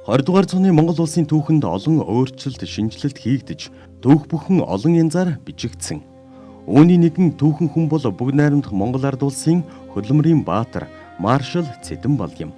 20 дугаар зууны Монгол улсын түүхэнд олон өөрчлөлт, шинжилэлт хийгдэж, түүх бүхэн олон янзаар бичигдсэн. Үүний нэгэн түүхэн хүн бол Бүгд найрамдах Монгол Ард улсын хөдөлмөрийн баатар Маршал Цэдэнбал юм.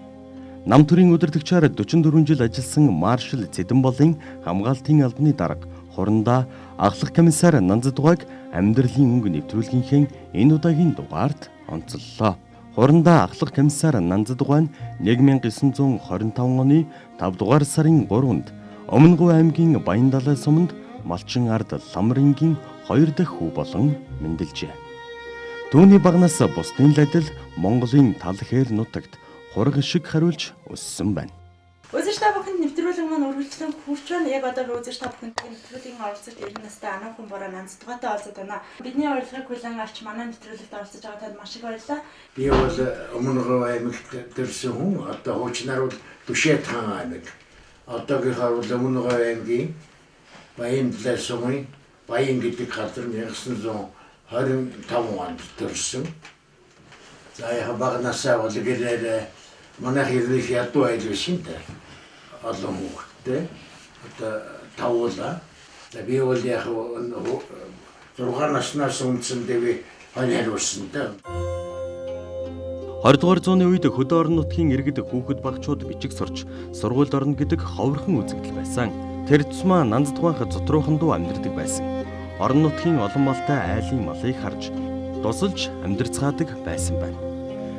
Нам төрийн удирдагчаар 44 жил ажилласан Маршал Цэдэнбалын хамгаалтын албаны дарга хурандаа ахлах комиссар Нанзадугааг амьдралын өнгө нэвтрүүлгийнхээ энэ удаагийн дугаард онцоллоо. Хурандаа ахлах комиссар Нанзадугаа нь 1925 оны 5 дугаар сарын 3-нд Өмнөговь аймгийн Баяндалай суманд Малчин ард Ламрингийн 2 дахь хүү болон мэндэлжээ. Түүний багнаас бусдын л адил Монголын тал хээр нутагт хураг шиг хариулж өссөн байна. Үзэж та бүхэнд нэвтрүүлэг маань үргэлжлэн хүрч байна. Яг одоо үзэж та бүхэнд нэвтрүүлгийн оролцож ирэх настай Анаа хүн бороо Нанзадугаатай олзод байна. Бидний урилгыг хүлээн авч манай нэвтрүүлэгт оролцож байгаа танд маш их баярлалаа. Би бол Өмнөговь аймагт төрсөн хүн. Одоо хуучнаар бол Түшээ таан аймаг. Одоогийнхаар бол Өмнөговь аймгийн Баяндалай сумын Баян гэдэг газар 1925 онд төрсөн. За яха багнасаа бол гэрээр манайх ирэх ядуу айл биш юм да. Олон хүүхдтэй. Одоо тавуула. За би бол яг 6 наснаас үндсэндээ би ханиалуулсан да. 20 дугаар зууны үед хөдөө орон нутгийн иргэд хүүхэд багчууд бичиг сурч сургуульд орно гэдэг ховрхон үзэгдэл байсан. Тэр тусмаа Нанзадугаах зотруухан дуу амьдардаг байсан. Орон нутгийн олон малтай айлын малыг харж тусалж амьдарцгаадаг байсан байна.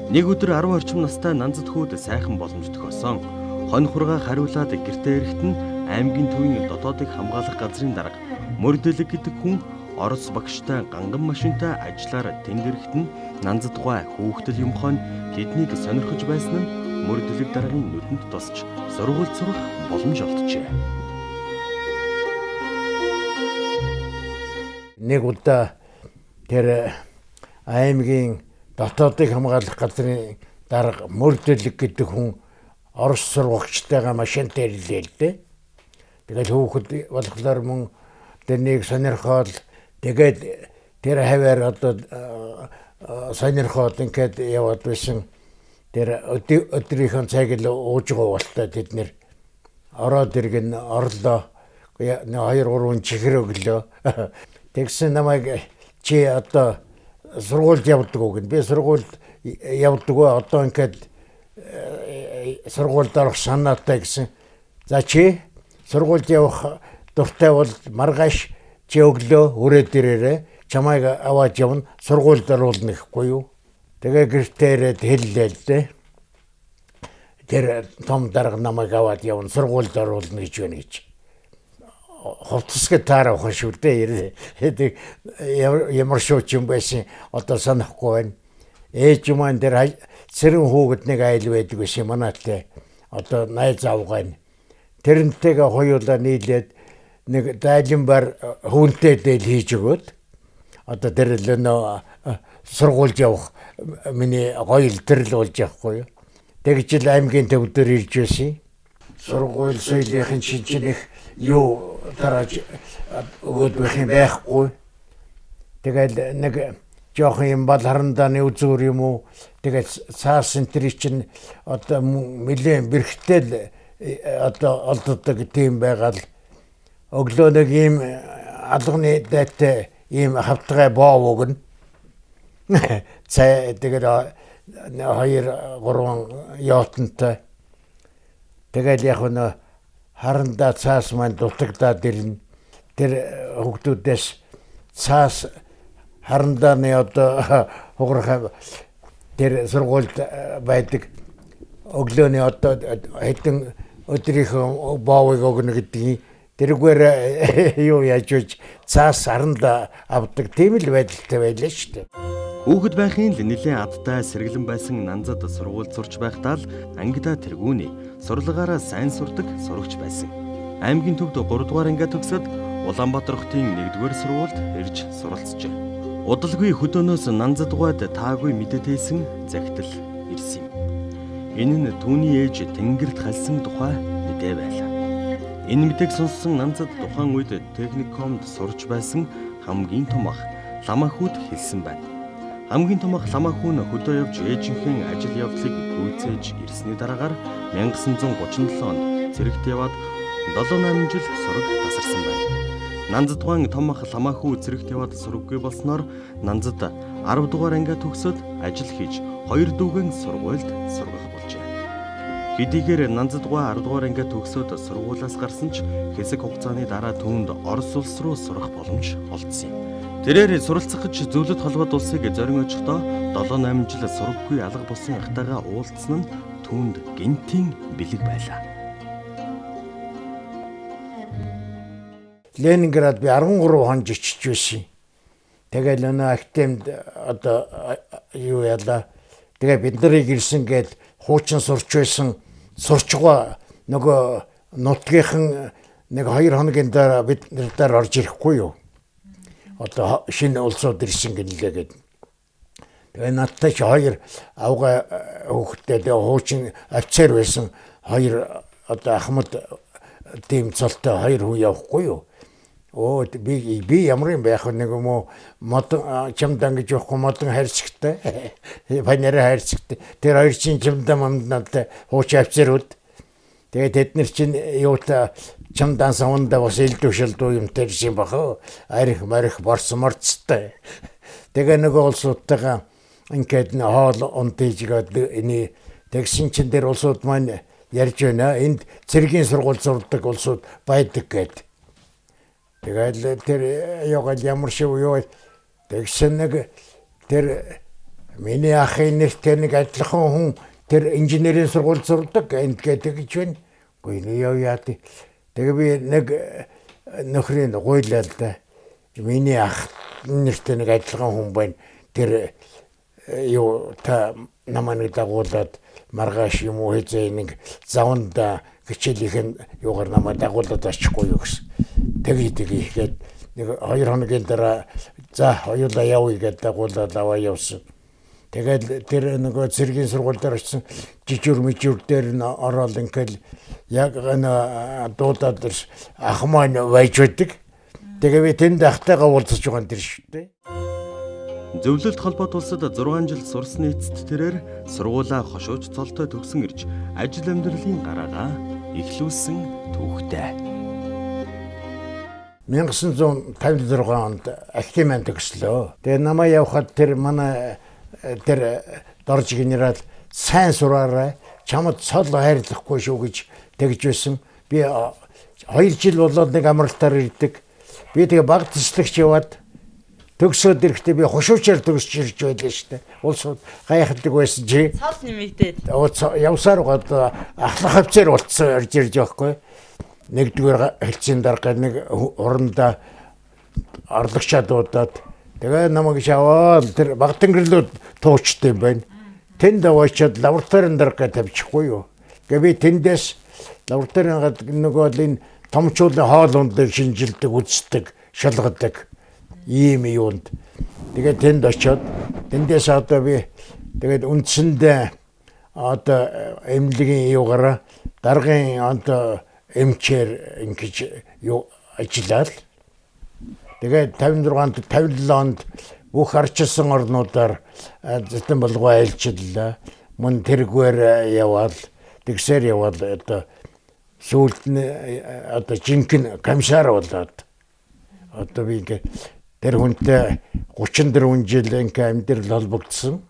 Нэг өдөр 10 орчим настай Нанзад хүүд сайхан боломж тохиосон. Хонь хургаа хариулаад гэртээ ирэхэд нь аймгийн төвийн дотоодыг хамгаалах газрын дарга Мөрдөлөг гэдэг хүн Орос багштай ганган машинтай ажиллаар тэнд ирэхэд нь Нанзадугаа хүүхдэл юмхон тэднийг сонирхож байсан нь Мөрдөлөг даргын нүдэнд тусч сургууль сурах боломж олджээ. Нэг удаа тэр аймгийн дотоодыг хамгаалах газрын дарга Мөрдөлөг гэдэг хүн Орос сургагчтайгаа машинтай ирлээ л дээ. Тэгэл хүүхэд болохоор мөн тэрнийг сонирхоод тэгээд тэр хаваар одоо сонирхоод ингээд яваад байсан. Тэр өдрийнхөө цаг л ууж байгаа болтой тэд нэр ороод иргэн орлоо 2-3 чихэр өглөө. Тэгсэн намайг чи одоо сургуульд явдаг уу гэн. Би сургуульд явдаг уу одоо ингээд сургуульд орох санаатай гэсэн. За чи сургуульд явах дуртай бол маргааш чи өглөө өрөөд ирээрээ чамайг аваад явна сургуульд оруулна гэхгүй юу. Тэгээ гэртээ ирээд хэллээ л дээ. Тэр том дарга намайг аваад явна сургуульд оруулна гэж байна гэж. Хувцасгээ таарах шүү дээ. Ямар шууч юм байсан одоо санахгүй байна. Ээж маань тэр цэрэн хүүхэд нэг айл байдаг байсан манайтай. Одоо найз авгаан. Тэрнтэйгээ хоёулаа нийлээд нэг дайлан бар хүнтэй дээл хийж өгөөд одоо тэр л нөө сургуульд явах миний гоё илтгэл болж явахгүй юу. Тэгж л аймгийн төвдөр ирж байсан. Сургууль соёлын шинжлэх юу тарааж өгөөд байх юм байхгүй. Тэгэл нэг жоохон юм бол харандааны үзүүр юм уу. Тэгээд цаасан тэр чинь одоо нэлээд бэрхтэл одоо олддог тийм байгаад өглөө нэг ийм алганы дайтай ийм хавтгай боо өгнө. Цай тэгээд 2-3 яотонтой. Тэгээд яг нь харандаа цаас маань дутагдаад ирнэ. Тэр хүүхдүүдээс цаас харандааны одоо хугарах тэр сургуульд байдаг өглөөний одоо хэдэн өдрийнхөө боовыг өгнө гэдгийг тэргээр юу яаж вэ? Цаас харандаа авдаг тийм л байдалтай байлаа шүү дээ. Хүүхэд байхын л нэлээд адтай сэргэлэн байсан Нанзад сургуульд сурч байхдаа л ангидаа тэргүүний сурлагаараа сайн сурдаг сурагч байсан. Аймгийн төвд 3 дугаар ангиа төгсөөд Улаанбаатар хотын 1-р сургуульд ирж суралцжээ. Удалгүй хөдөөнөөс Нанзадугаад таагүй мэдэтээсэн захидал ирсэн юм. Энэ нь түүний ээж тэнгэрт халсан тухай мэдээ байлаа. Энэ мэдээг сонссон Нанзад тухайн үед техникумд сурч байсан хамгийн том ах Ламахүүд хэлсэн байна. Хамгийн том ах Ламахүү нь хөдөө явж ээжийнхэн ажил явдлыг гүйцээж ирсний дараагаар 1937 онд цэрэгт яваад 7-8 жил сураг тасарсан байна. Нанзад тухайн том ах Ламахүү цэрэгт яваад сураггүй болсноор Нанзад 10 дугаар ангиа төгсөөд ажил хийж 2 дүүгэн сургуульд сургах болжээ. Хэдийгээр Нанзад 10 дугаар ангиа төгсөөд сургуулиас гарсан ч хэсэг хугацааны дараа түүнд Орос улс руу сурах боломж олдсон юм. Тэрээр суралцах гэж зөвлөлт холбоод улсыг зорин очихдоо 7-8 жил сураггүй алга болсон ахтайгаа уулзсан нь түүнд гинтийн бэлэг байлаа. Ленинград би 13 хон жичиж байсан. Тэгэл өнөө актемд одоо юу яла. Тэгээ бид нарыг ирсэн гээд хуучин сурч байсан сурчгаа нөгөө нутгийнхан нэг 2 хоногийн дараа бид нар орж ирэхгүй юу. Одоо шинэ улсууд ирсэн гинлээ гээд. Тэгээ надтай ч 2 авга хүүхдтэй хуучин офицер байсан 2 одоо Ахмад тийм цолтой 2 хүн явахгүй юу. Оо би ямар юм байх вэ нэг юм уу модон чамдан гэж явахгүй модон хайрцагтай панера хайрцагтай тэр хоёр чинь чамдан манднаад хууч офицерууд тэгээд тэд нар чинь юута чамдан савнда бас илдвшэлдүү юм тэрсэн бахаа арих марих борсморцтой тэгээ нөгөө улсуудтайгаа ингээд н хоол унтижгаад энэ тэгсэн чинь тэр улсууд маань ярьж байна энд цэргийн сургууль сурдаг улсууд байдаг гэд. Тэгээд тэр ягаад ямар шиг юу тэгсэн нэг тэр миний ахын нэртэй нэг адилхан хүн тэр инженерийн сургууль сурдаг энд гэдэг гэж байна. Үгүй яа. Тэгээ би нэг нөхрийн гуйлал да. Миний ах нэртэй нэг адилхан хүн байна. Тэр юу та намайг дагуулад маргааш юм уу хэзээ нэг заванда хичээлийнх юугаар намайг дагуулад очихгүй юу гэсэн. Тэгээд нэг 2 хоногийн дараа за хоёулаа явъя гэдэг дагуулад аваа явсан. Тэгээд тэр нөгөө цэргийн сургууль дээр очсон жижиг мэжүр дээр н ороод ингээл яг дуудаад ах маань байж байдаг. Тэгээ би тэнд ахтайгаа уулзаж байгаа тэр шүү дээ. Зөвлөлт холбоот улсад 6 жил сурсны эцэст тэрээр сургуулаа хошууч цолтой төгсөн ирж ажил амьдралын гараагаа эхлүүлсэн түүхтэй. 1956 онд актемент төгслөө. Тэгээ намайг явхад тэр манай тэр дорж генерал сайн сураарай. Чамд цол хайрлахгүй шүү гэж тэгж байсан. Би 2 жил болоод нэг амралтаар ирдэг. Би тэгээ баг төслөгч яваад төгсөөд ирэхдээ би хошуучаар төгсч ирж байлаа шүү дээ. Улсууд гайхалдаг байсан чи. Цол нэмэгдээд. Явсаар гоод ахлах офицер болцсон орж ирж байхгүй. Нэгдүгээр хэлцэн дарга нэг орондоо орлогчаа дуудаад тэгээ намайг шаваад тэр Багтангарлууд туучтай юм байна. Тэнд аваачаад лабораторийн дарга тавьчихгүй юу. Тэгээ би тэндээс лабораторийн нөгөө энэ томчуулын хоол ундыг шинжилдэг, үздэг, шалгадаг ийм юунд. Тэгээ тэнд очиод тэндээс одоо би тэгээд үндсэндээ одоо эмнэлгийн юугаараа даргын одоо эмчээр ингэж юу ажиллаад тэгээд 56-нд 57 онд бүх арчилсан орнуудаар зэтэн болгоо айлчлаа. Мөн тэргээр яваад тэгсээр яваад одоо сүүлд нь одоо жинхэнэ комиссар болоод одоо би ингээ тэр хүнтэй 34 жил ингээ амьдрал холбогдсон.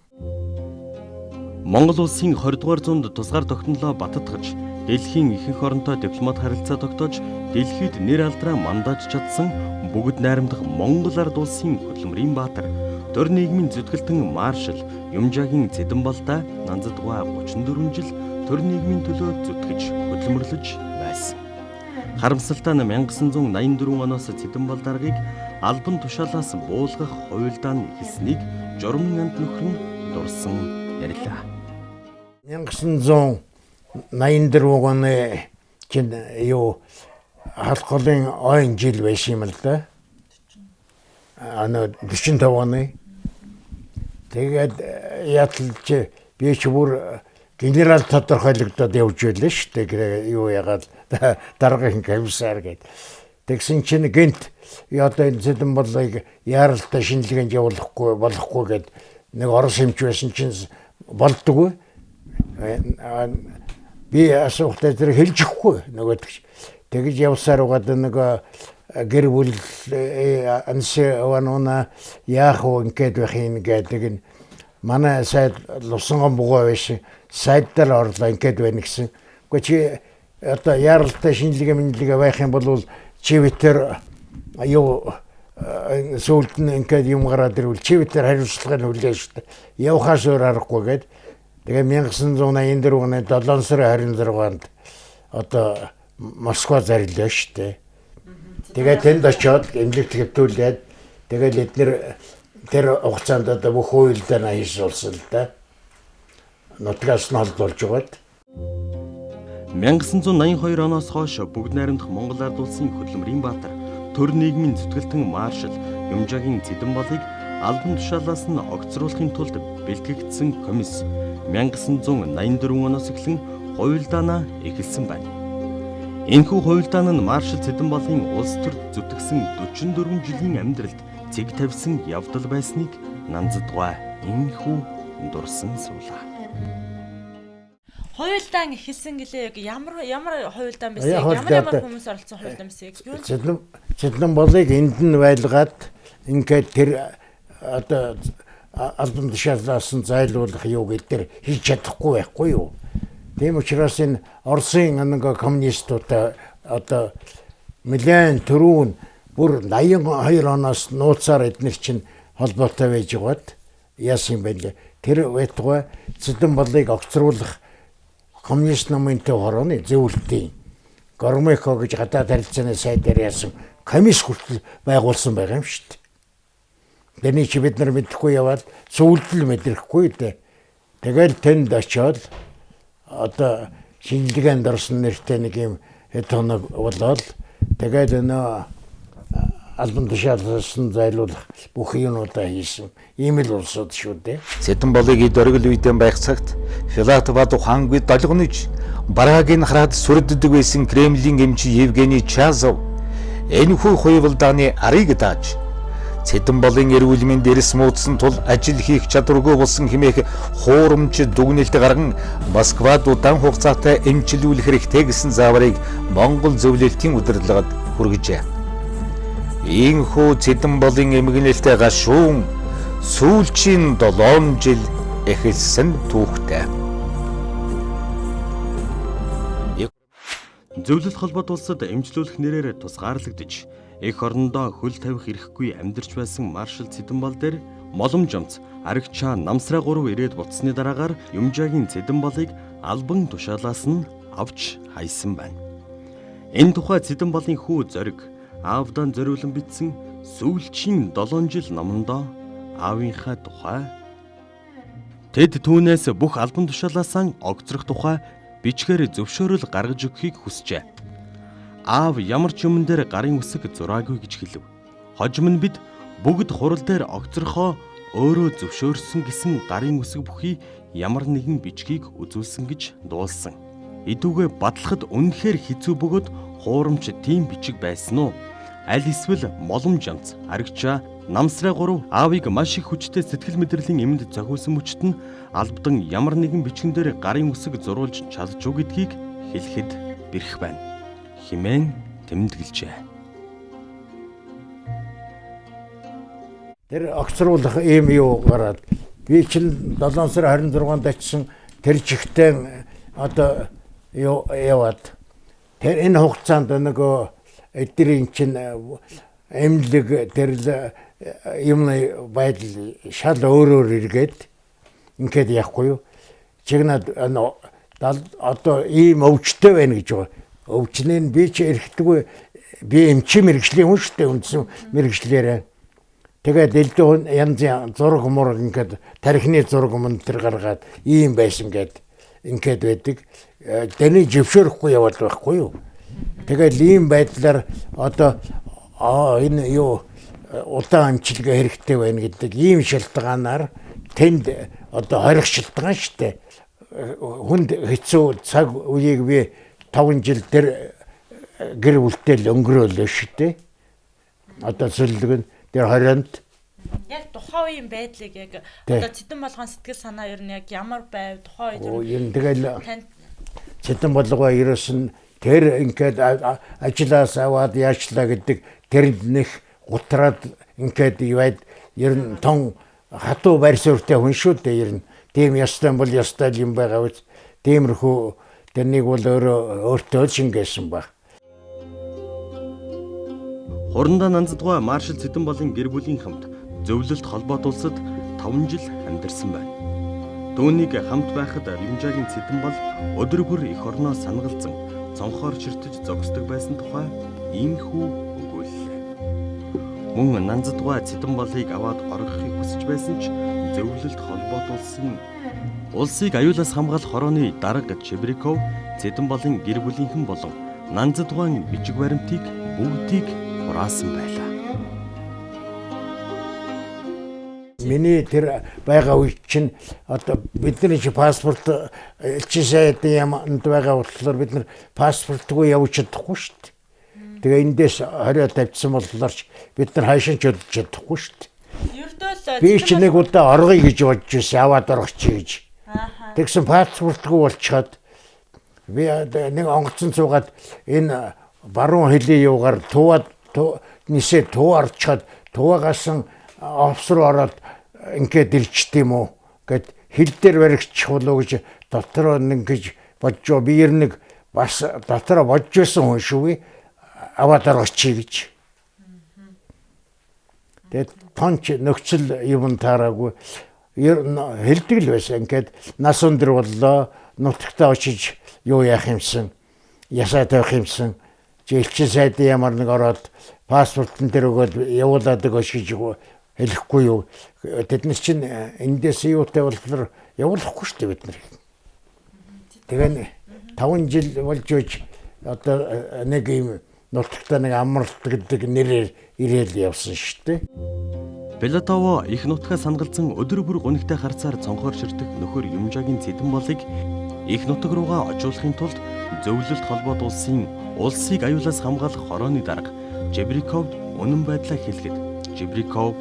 Монгол улсын 20 дугаар зуунд тусгаар тогтнолоо баттгаж дэлхийн ихэнх оронтой дипломат харилцаа тогтоож дэлхийд нэр алдраа мандаж чадсан бүгд найрамдах Монгол ард улсын хөдөлмөрийн баатар төр нийгмийн зүтгэлтэн маршал Юмжаагийн Цэдэнбалтай Нанзад 34 жил төр нийгмийн төлөө зүтгэж хөдөлмөрлөж байсан. Харамсалтай нь 1984 оноос Цэдэнбал даргаыг албан тушаалаас буулгах хуйлдаан эхэлснийг журмын амт нөхөр нь дурсан ярьлаа. 1984 оны чинь юу халхлын ойн жил байсан юм л да. 45 оны. Тэгээд яаталж би ч бүр генерал тодорхойлогдоод явж байлаа шүү дээ. Юу ягаад даргын комиссар гээд. Тэгсэн чинь гинт одоо энэ Цэдэнбалыг яаралтай шинжилгээнд болохгүй гээд нэг орос хэмч байсан чинь болдгоо. би асуухтай тэр хэлж өгөхгүй нөгөөд. Тэгж явсаар угаад нөгөө гэр бүл ансэвануна яах вэ ингээд байх юм гэдэг нь манай сайд лусанган бугаа биш сайдтар орлоо ингээд байна гэсэн. Гэхдээ чи одоо яралтай шинжилгээ байх юм бол чи витер аюу сүүлд нь ингээд юм гараад ирвэл чи витер хариуцлагыг хүлээн шүү дээ. Явхаас өөр аргагүй гээд тэгээ 1984 оны 7 сарын 26-нд одоо Москва зарлаа шүү дээ. Тэгээд тэнд очиод эмнэлэгт хэвтүүлээд тэгээд эдгээр тэр хугацаанд одоо бүх хуйлдаанаа хийсэн л да. Нутгаас нь холдуулж байгаад 1982 оноос хойш бүгд найрамдах Монгол Ард улсын хөдөлмөрийн баатар төр нийгмийн зүтгэлтэн маршал Юмжаагийн Цэдэн болыг албан тушаалаас нь огцруулахын тулд бэлтгэгдсэн комисс 1984 оноос эхлэн хуйлдаанаа эхэлсэн байна. Энэхүү хуйлдаан нь маршал Цэдэн болын улс төрд зүтгэсэн 44 жилийн амьдралд цэг тавьсан явдал байсныг нанзадгай энэхүү дурсан суулаа. Хуйлдаан эхэлсэн гэлээ ямар хуйлдаан байсан ямар хүмүүс оролцсон хуйлдаан байсан Цэдэн болыг энд нь байлгаад ингээд тэр одоо албан тушаалаас нь зайлуулах юу гэдэг хийж чадахгүй байхгүй юу. Тийм учраас энэ Оросын нэг коммунистуудаа одоо нэлээд түрүүн бүр 82 оноос нууцаар эднэр чинь холбоотой байж байгаад яасан юм бэ? Тэр байтугай Цэдэн болыг огцруулах коммунист намын төв хорооны зөвлөлтийн Гормеко гэж гадаад харилцааны сайдаар яасан комисс хүртэл байгуулсан байгаа юм шүү дээ. Тэний чи бид нар мэдэхгүй яваад зөвлөл мэдрэхгүй дээ. Тэгэл тэнд очиод одоо шинжилгээнд орсон нэртэй нэг юм хэд хоног болоод тэгээд нөө албан тушаалаас нь зайлуулах бүх юмудаа хийсэн. Ийм л улсууд шүү дээ. Цэдэн болыг эд оргил үедэн байх цагт Филатов ухаангүй долгонож бараагийн хараад сүрддэг байсан Кремлийн эмч Евгений Чазов энэхүү хуйлдааны арыг дааж Цэдэн болын эрүүл мэнд дээрс муудсан тул ажил хийх чадваргүй болсон хэмээх хуурамч дүгнэлт гарган Москвад удаан хугацаатай эмчилүүлэх хэрэгтэй гэсэн зааврыг Монгол зөвлөлтийн удирдлагад хүргэжээ. Ийхүү Цэдэн болын эмгэнэлтэй гашуун сүүлчийн 7 жил эхэлсэн түүхтэй. Зөвлөлт холбоот улсад эмчлүүлэх нэрээр тусгаарлагдж эх орондоо хөл тавих эрхгүй амьдарч байсан маршал Цэдэн бол дээр моломжомц аригчаа намсраа 3 ирээд буцсны дараагаар Юмжаагийн Цэдэн болыг албан тушаалаас нь авч хайсан байна. Энэ тухай Цэдэн болын хүү Зориг аавдаа зориулан бичсэн сүүлчийн 7 жил номондоо аавынхаа тухай тэд түүнээс бүх албан тушаалаасаа огцрох тухай бичгээр зөвшөөрөл гаргаж өгөхийг хүсжээ. Аав ямар ч юмн дээр гарын үсэг зураагүй гэж хэлв. Хожим нь бид бүгд хурал дээр огцрохоо өөрөө зөвшөөрсөн гэсэн гарын үсэг бүхий ямар нэгэн бичгийг үзүүлсэн гэж дуулсан. Идүүгээ батлахад үнэхээр хэцүү бөгөөд хуурамч тийм бичиг байсан уу? Аль эсвэл моломжомц аригчаа намсраа 3 аавыг маш их хүчтэй сэтгэл мэдрэлийн эмэнд зохиосон мөчт нь албадан ямар нэгэн бичгэн дээр гарын үсэг зурулж чадж уу гэдгийг хэлэхэд бэрх байна. Химэн тэмдэглэжээ. Тэр огцруулах ийм юу гараад би чинь 7 сарын 26-нд очсон тэр жигтэй одоо яваад тэр энэ хугацаанд нөгөө эдгэрийн чинь эмнэлэг тэр юмны байдал шал өөрөөр эргээд ингээд яахгүй юу чигнад одоо ийм өвчтэй байна гэж байгаа. Өвчнээ би ч эрхтгүй би эмчи мэрэгжлийн хүн шүү дээ үндсэн мэрэгжлээрээ. Тэгээд элдэн янз зураг мураг ингээд тархины зураг мөн тэр гаргаад ийм байсан ингээд байдаг. Тэний зөвшөөрөхгүй яваад байхгүй юу. Тэгээд ийм байдлаар одоо энэ юу удаан амжилтгаа хэрэгтэй байна гэдэг ийм шалтгаанаар тэнд одоо хорих шалтгаан шүү дээ. Хүнд хэцүү цаг үеийг би 5 жил тэр гэр бүлтэй өнгөрөөлөө шүү дээ. Одоо зөвлөг нь тэр 20-нд яг тухайн үеийн байдлыг яг одоо Цэдэн болгон сэтгэл санаа ер нь яг ямар байв тухайн үед юм тэгэл Цэдэн болгоо ерөөсөн тэр ингээд ажлаас аваад яачлаа гэдэг тэрэнд нэх гутраад ингээд ивэд ер нь тон хатуу байр суурьтай хүн шүү дээ ер нь. Тийм ястай бол ястай юм байгаа үз. Тиймэрхүү тэрнийг бол өөртөө шингээсэн баг. Хурандаа Нанзадгуй Маршал Цэдэнболын гэр бүлийн хамт зөвлөлт холбоот улсад 5 жил амьдарсан байна. Түүнийг хамт байхад Юмжаагийн Цэдэнбол өдөр бүр эх орноо санагалзан цонхоор ширтэж зогсдог байсан тухай иймэрхүү өгүүллээ. Мөн Нанзадгуй Цэдэнболыг аваад оргохыг хүсэж байсан ч зөвлөлт холбоот улсыг аюулаас хамгаалах хорооны дарга Чебриков Цэдэнболын гэр бүлийнхэн болон Нанзадгуйн бичиг баримтыг бүгдийг хураасан байлаа. Миний тэр байгаа үе чинь одоо бидний паспорт элчин сайдын яманд байгаа болохоор бид нар паспортгүй явж чадахгүй шүү дээ. Тэгээ эндээс хорио тавьсан болохоор бид нар хайшин ч удаж чадахгүй шүү дээ. Би ч нэг удаа оргоё гэж бодож байсан, аваад оргочих гэж. Тэгсэн паспортгүй болчиход би нэг онгоцон цуугаад энэ баруун хилийн юугаар тууад нисээ туарчаад туагасан офс руу ороод ингээд ирчт юм уу гэд хил дээр баригчих болоо гэж дотроо ингэж бодjoo би ер нэг бас дотроо бодж байсан хүн шүү аваад орчихъя гэж. Тэгээд тонч нөхцөл юм таараагүй хэлдэг л байсан. Ингээд нас өндөр боллоо, нутагтаа очиж юу яах юмсан, ясаа тавих юмсан. Элчин сайдын ямар нэг ороод паспортын дээр өгөөд явуулаад өгөөч гэж хэлэхгүй юу. Тэд нар чинь эндээс юутай болохоор явуулахгүй шүү дээ бид нар. Тэгээ 5 жил болж үж одоо нэг юм нутагтаа нэг амралт гэдэг нэрээр ирээл явсан шүү дээ. Белатово их нутгаа санагалзан өдөр бүр гунигтай харцаар цонхоор ширтэх нөхөр Юмжаагийн Цэдэнболыг их нутаг руугаа очуулахын тулд зөвлөлт холбоот улсыг аюулаас хамгаалах хорооны дарга Чебриков үнэн байдлаа хэлэхэд Чебриков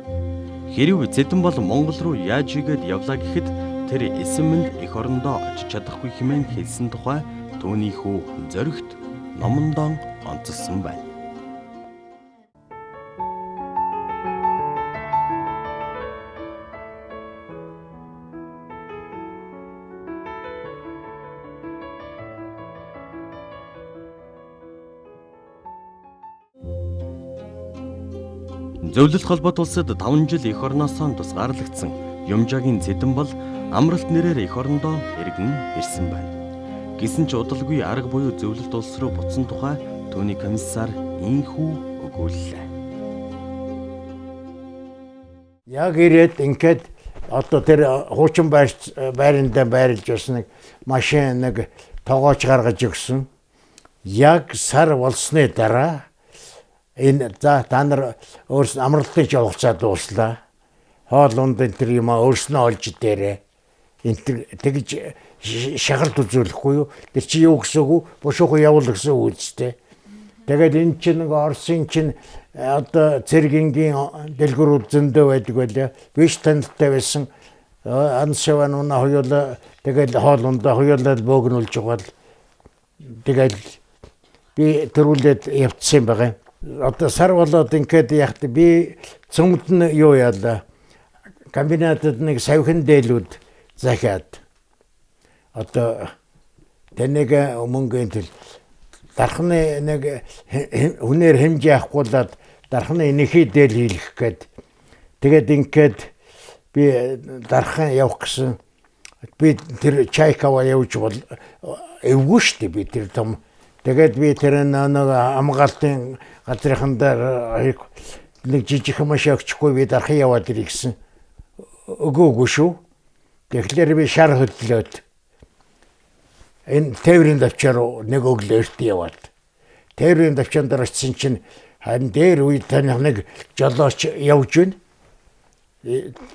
хэрв Цэдэнбол Монгол руу яаж игээд явлаа гэхэд тэр эсэмэнд эх орондоо очиж чадахгүй хэмээн хэлсэн тухай түүний хүү зоригт номондоо онцлсон байна. Зөвлөлт холбоот улсад 5 жил эх орноосоо тусгаарлагдсан Юмжаагийн Цэдэнбол амралт нэрээр эх орондоо эргэн ирсэн байна. Гэсэн ч удалгүй арга буюу зөвлөлт улс руу буцсан тухай түүний комиссар ийхүү өгүүллээ. Яг ирээд ингээд одоо тэр хуучин байранда байрлаж байсан нэг машин нэг тоогооч гаргаж өгсөн. Яг сар болсны дараа энэ за та нар өөрсдөө амралтын явцаа дууслаа. Хоол унд энэ тэр юм өөрснөө олж дээрээ. Энэ тэгж шахалт үзүүлэхгүй юу? Тэр чи юу гэсэн үг? Бушуухан явуул гэсэн үг үстэй. Тэгээд энэ чинь нэг Оросын чинь одоо цэргингийн дэлгүүрүүд зөндөө байдаг байлаа. Биш танилтай байсан. Ансшаван уна хоёулаа тэгээд хоол ундаа хоёулаа бөөгнүүлж байгаа. Тэгээд би төрүүлээд явцсан байгаа. Одоо сар болоод ингээд яхад би цөмд нь юу яалаа. Комбинатад нэг савхин дээлүүд захиад одоо тэнэг мөнгөнд дархны нэг хүнээр хэмжээ авахгүйлаад дархны нэхий дээл хийх гээд тэгээд ингээд би дархан явах гэсэн би тэр чайкава явж бол эвгүй штэ би тэр том тэгээд би тэр нэг амгаалтын газрынхандаа нэг жижиг машин өгчихгүй би дархан яваад ирэх гэсэн өгөөгүй шүү. Тэгэхээр би шар хөдлөөд энэ тээврийн давчаар нэг өглөөрт яваад тээврийн давчаан дээр очсон чинь харин дээр үе таних нэг жолооч явж байна.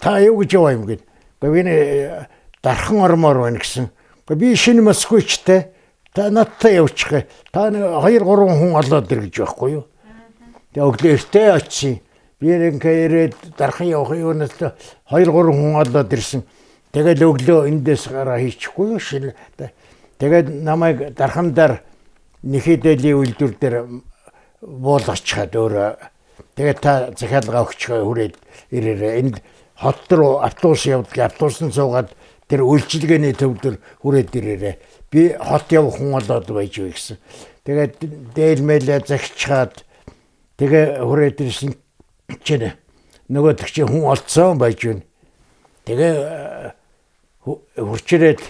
Та юу гэж яваа юм гээд. Гэхдээ дархан ормоор байна гэсэн. Гэхдээ би шинэ москвичтэй та надтай явчих. Та 2-3 хүн олоод ир гэж байхгүй юу. Тэгээ өглөөртөө очив. Би ингээд дархан явах юунаас 2-3 хүн олоод ирсэн. Тэгэл өглөө эндээс гараа хийчихгүй юу шинэ. Тэгээд намайг дархамдаар нэхэдэлийн үйлдвэр дээр буулгачаад өөрөө тэгээд та захиалга өгчгөө хүрээд ирээрээ. Энд хот руу автобус явдаг, автобусны суугаад тэр үйлчилгээний төвдөр хүрээд ирээрээ. Би хот явах хүн болоод байж вэ гэсэн. Тэгээд дээлмэлээ захичаад тэгээ хүрээд ирсэн чинь нөгөөдөг чи хүн олцсон байж байна. Тэгээ хурцрээд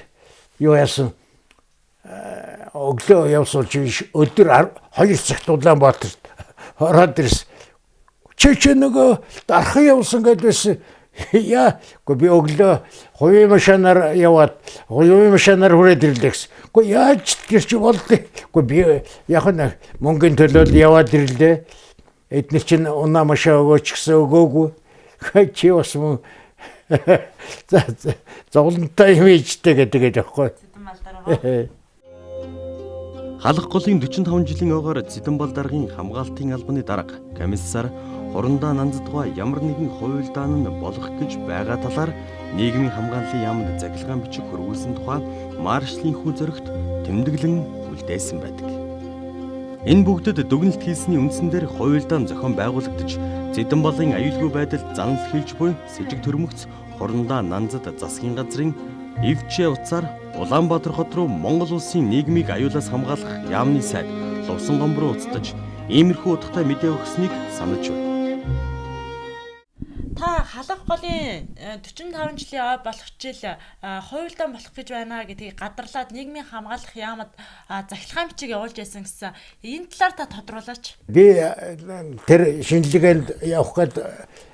юу яасан өглөө явсан чи өдөр 2 цагт Улаанбаатарт ороод ирсэн. Чи нөгөө дархан явсан гэдээс яа би өглөө хувийн машинаар яваад хувийн машинаар хүрээд ирлээ гэсэн. Гэхдээ яаж тэр чи болдё. Гэхдээ би яг нь мөнгөний төлөө яваад ирлээ. Эдгээр чинь унаа машаа өгөөч гэсэн өгөөгүй. Чи бас мөн зовлонтой юм ичтэй гэдэг аахгүй. Халах голын 45 жилийн ойгоор Цэдэнбал даргын хамгаалтын албаны дарга комиссар Хурандаа Нанзадгуй ямар нэгэн хуйлдаан нь болох гэж байгаа талаар нийгмийн хамгааллын яамд захилгаан бичиг хөрвүүлсэн тухай маршлийн хүү зөрөгт тэмдэглэн үлдээсэн байдаг. Энэ бүгдэд дүгнэлт хийсний үндсэн дээр хуйлдаан зохион байгуулагдаж Цэдэнбалын аюулгүй байдалд занал хэлж буй сэжиг төрмөгц Хурандаа Нанзад засгийн газрын эвчээ утсаар Улаанбаатар хот руу Монгол улсын нийгмийг аюулаас хамгаалах яамны сайд Лувсан гомб руу уцтаж иймэрхүү утгатай мэдээ өгсөнийг санаж байна. Та халах голын 45 жилийн ой болох жил хуйлдаан болох гэж байна гэдгийг гадарлаад нийгмийн хамгаалах яамд захилгаан бичиг явуулж байсан гэсэн. Энэ талаар та тодруулаач. Би тэр шинжилгээнд явах гээд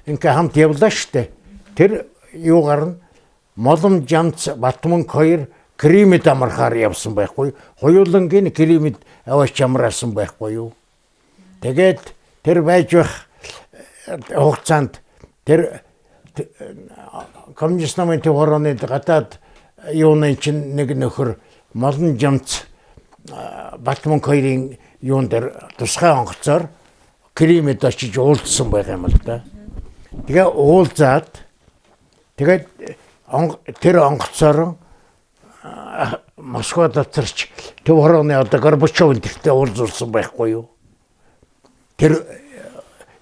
ингээ хамт явлаа штэ. Тэр юугаар нь Молом Жамц Батмунг 2 Кремэд амархаар явсан байхгүй. Хоёулангийн Кремэд аваач амраасан байхгүй юу. Тэгээд тэр байж байх хугацаанд тэр коммунист намын төвөрөний гадаад юуны чинь нэг нөхөр Молон Жамц Батмунг 2-ын юун дээр тусгай онгоцоор Кремэд очиж уулзсан байх юм л да. Тэгээ уулзаад тэгээд тэр онгоцоор Москва доторч төв хорооны одоо Горбачев энтертэй уулзсан байхгүй юу. Тэр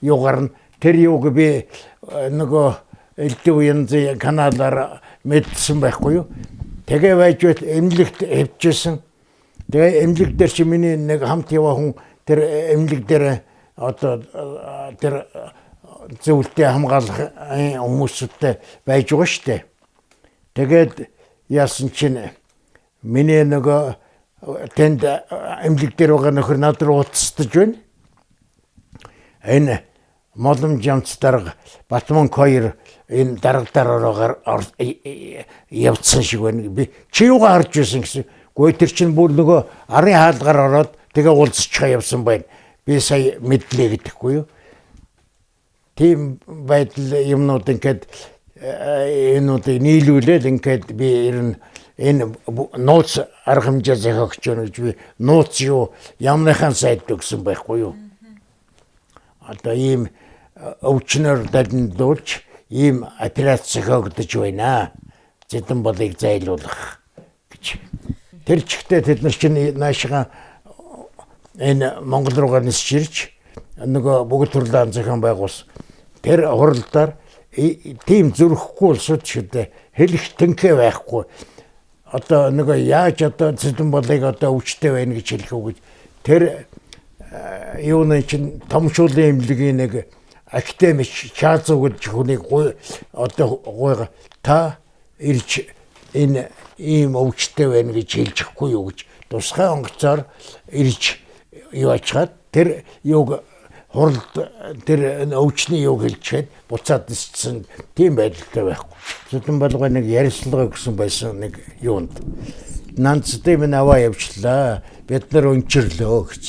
юугаар нь тэр юуг би нөгөө элдв янзын каналаар мэдсэн байхгүй юу. Тэгээ байж бат эмнэлэгт хэвчээсэн. Тэгээ эмнэлэг дээр чи миний нэг хамт яваа хүн тэр эмнэлэг дээр одоо тэр зөвлөлтөд хамгаалах хүмүүстэй байж байгаа шүү дээ. Тэгээд яасан чинь миний нөгөө тэнд эмнэлэг дээр байгаа нөхөр над руу уцтаж байна. Энэ Молом Жамц дарга Батмунг 2 энэ даргадараагаар явцсан шиг байна. Би чи юугаар харж байсан гэсэн. Гой тэр чинь бүр нөгөө арын хаалгаар ороод тэгээ уулзчихаа явсан байна. Би сая мэдлээ гэдэггүй юу. Тийм байдал юмнууд ингээд энүүдийг нийлүүлээд ингээд би ер нь энэ нууц арга хэмжээ зохиогч гэж би нууц юу ямныхан сайд өгсөн байхгүй юу. Одоо ийм өвчнөр далдуулж ийм операц зохиогдож байна. Цэдэнбалыг зайлуулах гэж. Тэр чигтээ тэд нар чинь наашгаа энэ Монгол руугаа нисч ирж нөгөө бүгд төрлөө зохион байгуулсан. Тэр хуралдаар тийм зүрхэхгүй улсууд шүдэ хэлэх тэнхээ байхгүй. Одоо нөгөө яаж одоо Цэдэнбалыг одоо өвчтэй байна гэж хэлэх үү гэж тэр юуны чинь томшуулын эмнэлгийн нэг академик Чаазов гэж хүнийг одоо гойго та ирж энэ ийм өвчтэй байна гэж хэлчихгүй юу гэж тусгай онгоцоор ирж юу ачаад тэр юуг хуралд тэр өвчний юуг хэлчихэд буцаад ниссэн тийм байдалтай байхгүй. Цэдэнбалгаа нэг ярилцлага өгсөн байсан нэг юунд. Нанцтай минь аваа явчлаа. Бид нар өнчрлөө гэж.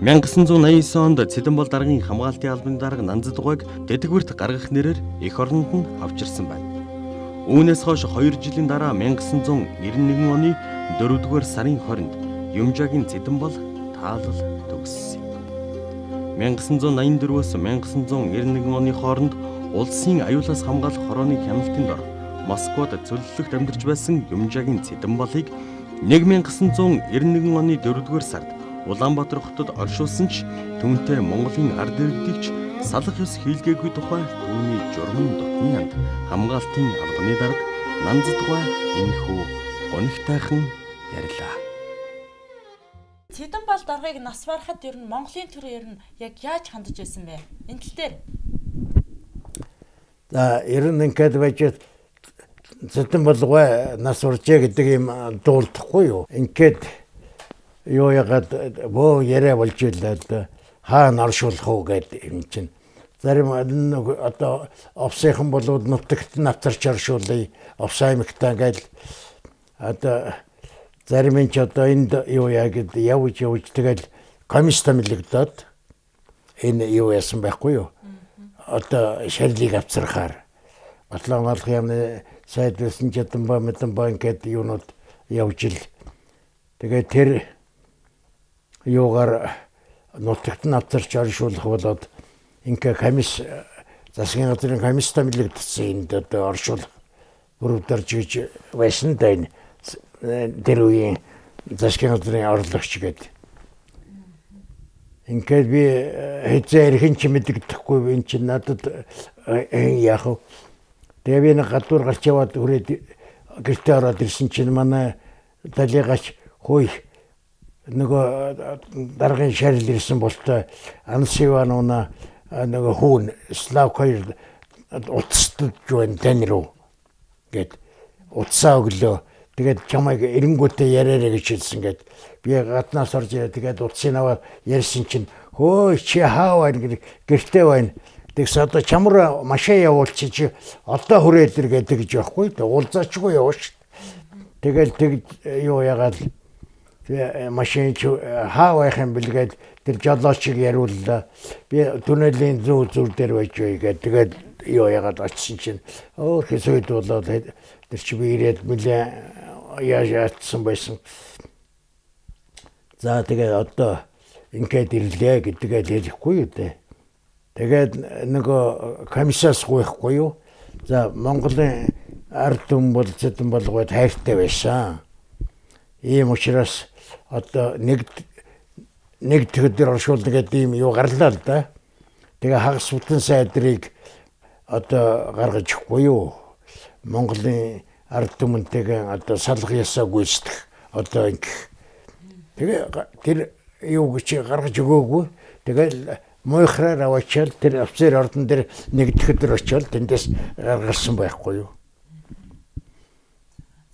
1989 онд Цэдэнбал даргын хамгаалтын албаны дарга Нанзадгуйг Дэтгэвэрт гаргах нэрээр эх орнонд нь авчирсан байна. Үүнээс хойш 2 жилийн дараа 1991 оны 4-р сарын 20-нд Юмжаагийн Цэдэнбал таалал төгссөн. 1984-өөс 1991 оны хооронд улсын аюулаас хамгаалах хорооны хяналтын дор Москвад цөллөлөгт амьдарч байсан Юмжаагийн Цэдэнбалыг 1991 оны 4-р сард Улаанбаатар хотод оршуулсан ч түүнтэй Монголын ард иргэдэгч салах ёс хийлгээгүй тухай түүний журмын дотны анд хамгаалтын албаны дарга Нанзадугай энэхүү гонигтайхан ярьлаа. Цэдэн бол даргаыг нас барахад ер нь Монголын төр ер нь яг яаж хандаж байсан бэ? Энэ тал дээр. За ер нь ингээд байж цэдэн болгоо нас уржээ гэдэг юм дуулдахгүй юу? Ингээд юу ягаад бөө яриа болж илээд хаана оршуулах уу гэдэг юм чинь. Зарим одоо овсынхан болоод нутагт навтарч оршуулъя. Овсаймагтаа гэл одоо зарим нь ч одоо энд юу яг явж тэгэл комисста мэлэгдээд энэ юу яасан байхгүй юу? Одоо шаллиг авцрахаар Батлан алхах юмны сайдсан чадамба мэдэмба ингээд юунууд явж ил. Тэгээд тэр юугаар нутагт навтарч оршуулах болоод ингээ комисс засгийн газрын комисста мэлэгдсэн энд одоо оршуулах бүрдэрж гэж байсан даа. Тэр үеийн засгийн газрын орлогч гэдэг. Ингээд би хэзээ ирхэн ч мэддэхгүй энэ чинь надад яах вэ? Тэгээ би нэг гадуур гарч яваад үрээд гэртээ ороод ирсэн чинь манай далигач хөөе нөгөө даргын шарил ирсэн болтой Анс Ивановна нөгөө хүн Слав хоёр утастж байна тань руу гэд утсаа өглөө. Тэгээд чамайг эренгүүтээ яриараа гэж хэлсэн гэд би гаднаас орж ирээ. Тэгээд утсыг аваад ярьсан чинь хөөе чи хаа байна гэртээ байна. Тэгс одоо чамраа машин явуулчих чи одоо хүрээд ир гэдэг гэж байхгүй. Уулзаачгүй яваач. Тэгэл юу ягаад машин хаа байх юм бэлгээд тэр жолоочиг яриуллаа. Би түнэлийн зүр дээр байж байгаад тэгээд юу ягаад очсон чинь өөр хэсүүд болоод тэр чи би ирээд мөлий яажсан байсан. За тэгээд одоо ингээд ирлээ гэдгээ хэлэхгүй юу дээ. Тэгээд нөгөө комиссаас гуйхгүй юу. За Монголын ард түмэн бол зэдэн болгоод хайртай байсан. Ийм учраас одоо нэг төгөдөр оршуулна гэдэг юм юу гарлаа л да. Тэгээ хагас бүтэн сайдрыг одоо гаргаж өгөхгүй юу. Монголын ард түмэнтэйгээ одоо салах ясаа гүйцэтгэх одоо ингэх. Тэгээ тэр юу гэж гаргаж өгөөгүй. Тэгэл мойхраар аваачаал тэр офицер ордон дээр нэг төгөдөр очиод тэндээс гаргасан байхгүй юу.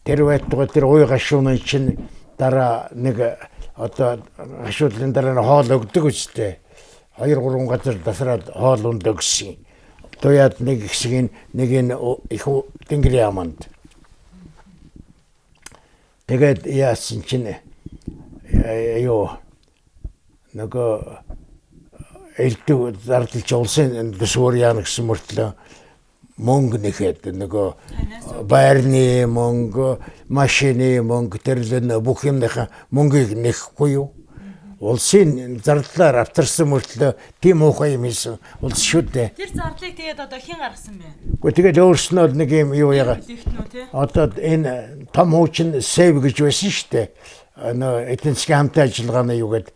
Тэр байтугай тэр ууй гашууны чинь дараа нэг одоо гашуудлын дараа нь хоол өгдөг үстэй. 2-3 газар дасраад хоол ундаг гэсэн. Тояд нэг хэсгийг нэг их тэнгэрийн аманд. Тэгээд яасан чинь юу нөгөө элдв зардалж улсын дэсвэр яана гэсэн мөртлөө мөнгө нэхэд нөгөө байрны мөнгө, машины мөнгө тэрлэн бүх юмныхаа мөнгийг нэхгүй юу? Улсын зардлаар авторсан мөртлөө тийм уухай юм хийсэн улс шүү дээ. Тэр зардлыг тэгээд одоо хэн гаргасан бэ? Гэхдээ тэгээд өөрснөө нэг юм юу яагаад одоо энэ том хуучин сэв гэж байсан шүү дээ. Эдийн засгийн хамтын ажиллагааны юу гэдэг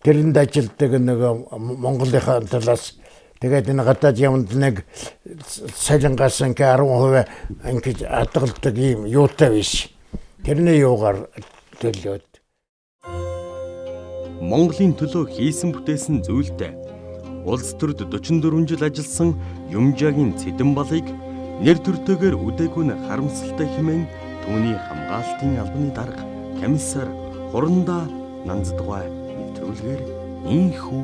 тэрэнд ажилтдаг нэг Монголынхаа талаас тэгээд энэ гадаад яванд нэг салингаас ингээ 10% ингэж хадгалдаг юм юутай биш. Тэрний юугаар төлөөд Монголын төлөө хийсэн бүтээсэн зүйлтэй улс төрд 44 жил ажилласан Юмжаагийн Цэдэн балыг нэр төртөөр үдээгүй нь харамсалтай хэмээн түүний хамгаалтын албаны дарга комиссар Хурандаа Нанзадугай нэвтрүүлгээр инхүү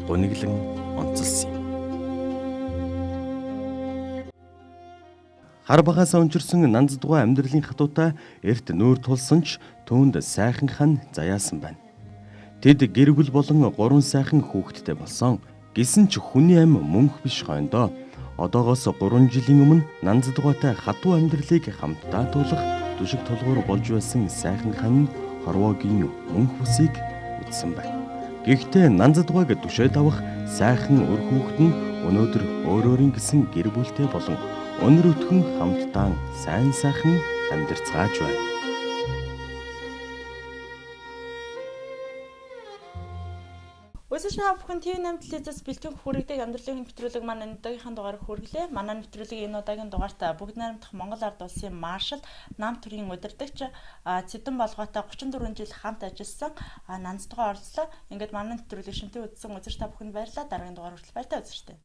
гониглон онцолсон юм. Хар багаасаа өнчирсэн Нанзадугай амьдралын хатуутай эрт нүүр тулсан ч түүнд сайхан хан заяасан байна. Тэд гэр бүл болон 3 сайхан хүүхэдтэй болсон. Гэсэн ч хүний амь мөнх биш хойндоо одоогоос 3 жилийн өмнө Нанзадугайтай хатуу амьдралыг хамтдаа туулах түшиг толгуур болж байсан сайхан хан хорвоогийн мөнх бүсийг үтсэн байна. Гэхдээ Нанзадугайг түшээд авах сайхан өр хүүхэд нь өнөөдөр өөрөөрийн гэсэн гэр бүлтэй болон өнөр өтгөн хамтдаа сайн сайхан амьдарцгааж байна. Өсөж та бүхэн TV8 телевизээс бэлтгэн хүргэдэг амьдралын нэвтрүүлэг маань өнөөдрийнхээ дугаарыг хүргэлээ. Манай нэвтрүүлгийн энэ удаагийн дугаартаа бүгд найрамдах Монгол Ард улсын маршал, нам төрийн удирдагч Цэдэн Болгоотой 34 жил хамт ажилласан Нанцтойгоо оролцлоо. Ингээд манай нэвтрүүлгийг шимтэн үзсэн үзэгч та бүхэнд баярлалаа. Дараагийн дугаар хүртэл баяртай үзэгчтэй.